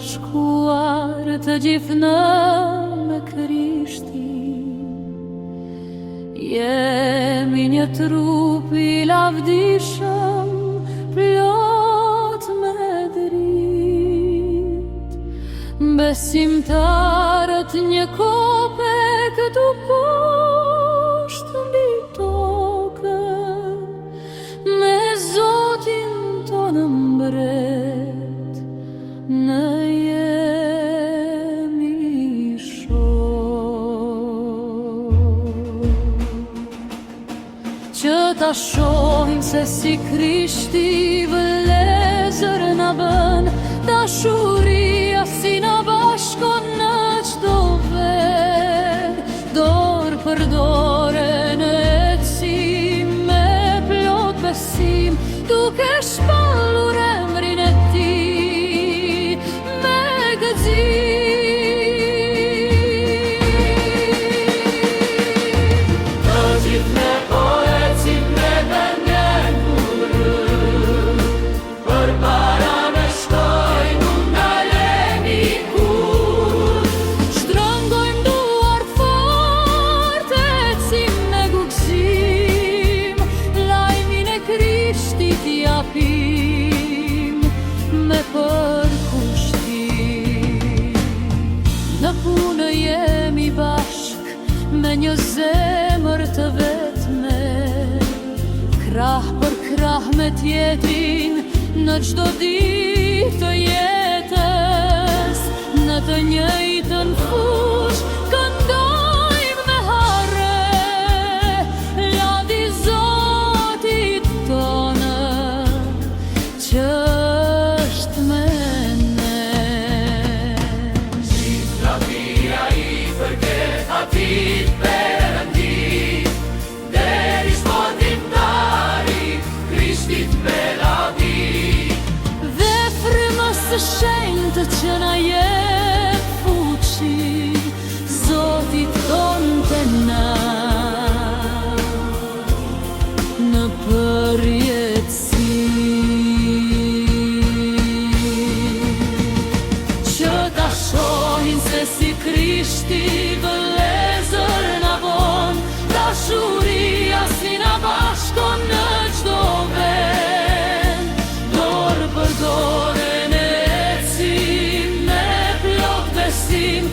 bashkuar të gjithë me Krishtin. Jemi një trup I lavdishëm, plot me dritë. Besimtarët një kope këtu poshtë mbi tokën, me Zotin tonë mbret, në jemi shoh. Që ta shohim se si Krishti vëllezër na bën, dashuria si na bashkon në çdo vend, dorë për dorë në ecim me plot besim, duke shpallur emrin e Tij me gëzim. Të gjithë ne po ecim me dënjen kurrë, përpara me shtojmë nuk ndalemi kur. Shtrëngojmë duar fort, ecim me gugzim, lajmin e Krishtit japim me përkushtim. Në punë jemi bashk me një zemër të vetme, krah për krah me tjetrin në çdo ditë të jetës, në të njëjtën fushë këndojmë me harre, ladi Zotit tonë që është me ne. Gjithë lavdia I përket Atit Perëndit, deri shpëtimtarit Krishtit me lavdi. Dhe frymës së shenjtë që na jep fuqi, Zotit tonë te na në përjetësim. Që ta shohin se si Krishti vëllezër na bon, dashuria si na bashkon në çdo vend, dorë për dorë ne ecim me plot besim,